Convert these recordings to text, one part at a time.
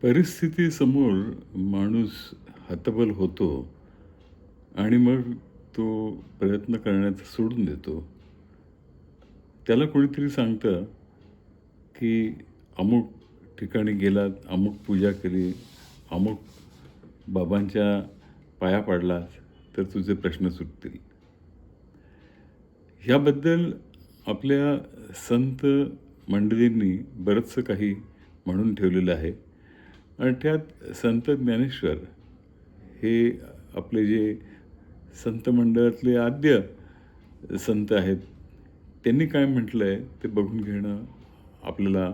परिस्थितीसमोर माणूस हतबल होतो आणि मग तो प्रयत्न करण्याचा सोडून देतो. त्याला कोणीतरी सांगतं, की अमुक ठिकाणी गेलात, अमुक पूजा केली, अमुक बाबांच्या पाया पडलात, तर तुझे प्रश्न सुटतील. ह्याबद्दल आपल्या संत मंडळींनी बरचसं काही म्हणून ठेवलेलं आहे आणि त्यात संत ज्ञानेश्वर हे आपले जे संत मंडळातले आद्य संत आहेत, त्यांनी काय म्हटलं आहे ते बघून घेणं आपल्याला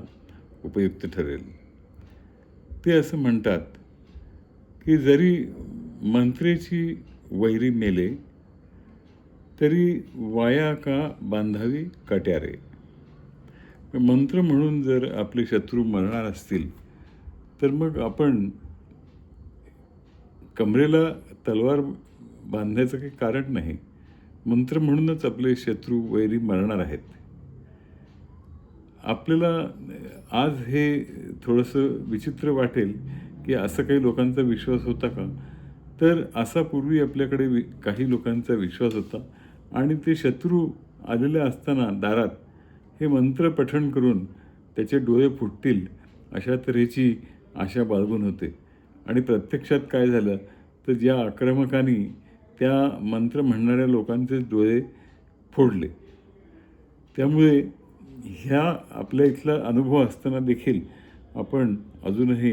उपयुक्त ठरेल. ते असं म्हणतात, की जरी मंत्रेची वैरी मेले, तरी वाया का बांधावी कट्यारे. मंत्र म्हणून जर आपले शत्रू मरणार असतील, तर मग आपण कमरेला तलवार बांधायचं काही कारण नाही. मंत्र म्हणूनच आपले शत्रू वैरी मरणार आहेत. आपल्याला आज हे थोडंसं विचित्र वाटेल, की असं काही लोकांचा विश्वास होता का? तर असा पूर्वी आपल्याकडे काही लोकांचा विश्वास होता आणि ते शत्रू आलेले असताना दारात हे मंत्र पठण करून त्याचे डोळे फुटतील अशा तऱ्हेची आशा बाळगून होते. आणि प्रत्यक्षात काय झालं, तर ज्या आक्रमकांनी त्या मंत्र म्हणणाऱ्या लोकांचे डोळे फोडले. त्यामुळे ह्या आपल्या इथला अनुभव असताना देखील आपण अजूनही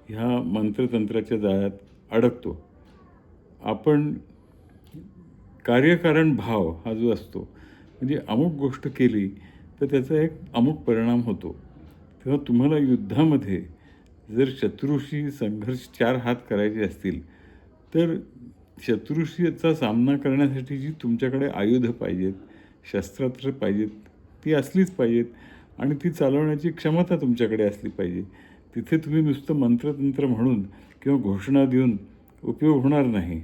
ह्या मंत्रतंत्राच्या जाळ्यात अडकतो. आपण कार्यकारण भाव हा जो असतो, म्हणजे अमुक गोष्ट केली तर त्याचा एक अमुक परिणाम होतो. तेव्हा तुम्हाला युद्धामध्ये जर शत्रूशी संघर्ष 4 हात करायचे असतील, तर शत्रूशीचा सामना करण्यासाठी जी तुमच्याकडे आयुधं पाहिजेत, शस्त्रास्त्र पाहिजेत, ती असलीच पाहिजेत आणि ती चालवण्याची क्षमता तुमच्याकडे असली पाहिजे. तिथे तुम्ही नुसतं मंत्रतंत्र म्हणून किंवा घोषणा देऊन उपयोग होणार नाही.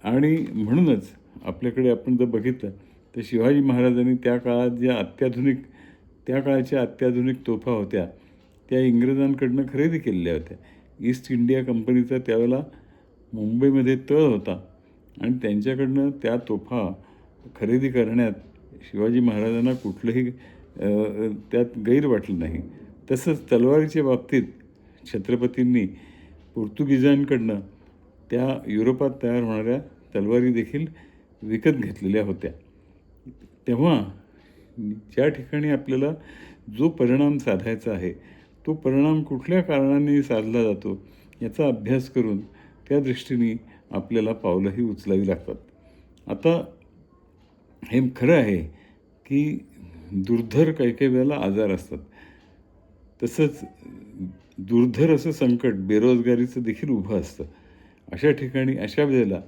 आणि म्हणूनच आपल्याकडे आपण जर बघितलं, तर शिवाजी महाराजांनी त्या काळात ज्या त्या काळच्या अत्याधुनिक तोफा होत्या, त्या इंग्रजांकडनं खरेदी केलेल्या होत्या. ईस्ट इंडिया कंपनीचा त्यावेळेला मुंबईमध्ये तळ होता आणि त्यांच्याकडनं त्या तोफा खरेदी करण्यात शिवाजी महाराजांना कुठलंही त्यात गैर वाटलं नाही. तसंच तलवारीच्या बाबतीत छत्रपतींनी पोर्तुगीजांकडनं त्या युरोपात तयार होणाऱ्या तलवारी देखील विकत घेतलेल्या होत्या. तेव्हा ज्या ठिकाणी आपल्याला जो परिणाम साधायचा आहे, तो परिणाम कुठल्या कारणाने साधला जातो याचा अभ्यास करून त्या दृष्टीने आपल्याला पावलंही उचलावी लागतात. आता हे खरं आहे, की दुर्धर काही-काही वेळेला आजार असतात. तसंच दुर्धर असं संकट बेरोजगारीचं देखील उभं असतं. अशा ठिकाणी अशा वेळेला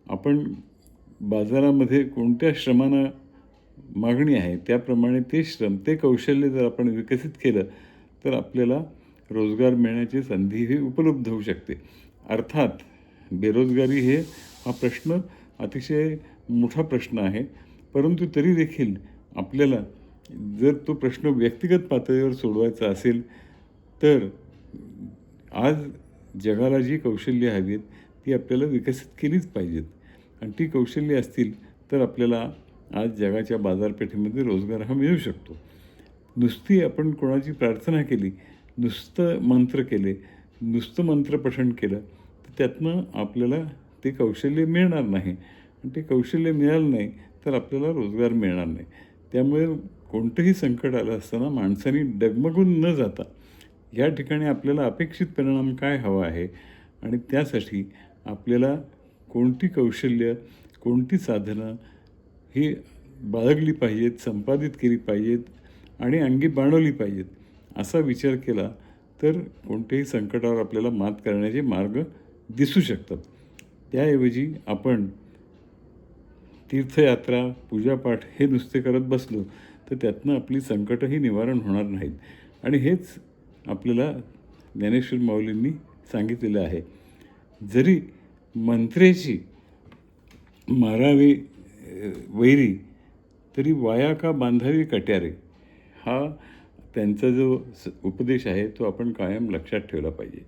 आपण बाजारामध्ये कोणत्या श्रमांना मागणी आहे त्याप्रमाणे ते श्रम, ते कौशल्य जर आपण विकसित केलं, तर आपल्याला रोजगार मिळण्याची संधीही उपलब्ध होऊ शकते. अर्थात बेरोजगारी हा प्रश्न अतिशय मोठा प्रश्न आहे. परंतु तरी देखील आपल्याला जर तो प्रश्न व्यक्तिगत पातळीवर सोडवायचा असेल, तर आज जगाला जी कौशल्य हवी आहेत, ती आपल्याला विकसित केलीच पाहिजेत. आणि ती कौशल्य असतील, तर आपल्याला आज जगाच्या बाजारपेठेमध्ये रोजगार हा मिळू शकतो. नुसती आपण कोणाची प्रार्थना केली, नुसतं मंत्र केले, नुसतं मंत्रपठण केलं, तर त्यातनं आपल्याला ते कौशल्य मिळणार नाही. आणि ते कौशल्य मिळालं नाही, तर आपल्याला रोजगार मिळणार नाही. त्यामुळे कोणतंही संकट आलं असताना माणसाने डगमगून न जाता या ठिकाणी आपल्याला अपेक्षित परिणाम काय हवा आहे आणि त्यासाठी आपल्याला कोणती कौशल्य, कोणती साधनं ही बाळगली पाहिजेत, संपादित केली पाहिजेत आणि अंगी बाणवली पाहिजेत, असा विचार केला तर कोणत्याही संकटावर आपल्याला मात करण्याचे मार्ग दिसू शकतात. त्याऐवजी आपण तीर्थयात्रा, पूजापाठ हे नुसते करत बसलो, तर त्यातनं आपली संकटंही निवारण होणार नाहीत. आणि हेच आपल्याला ज्ञानेश्वर माऊलींनी सांगितलेलं आहे. जरी मंत्रेची मारावी वैरी, तरी वाया का बांधावी कट्यारे. हा त्यांचा जो उपदेश आहे तो आपण कायम लक्षात ठेवला पाहिजे.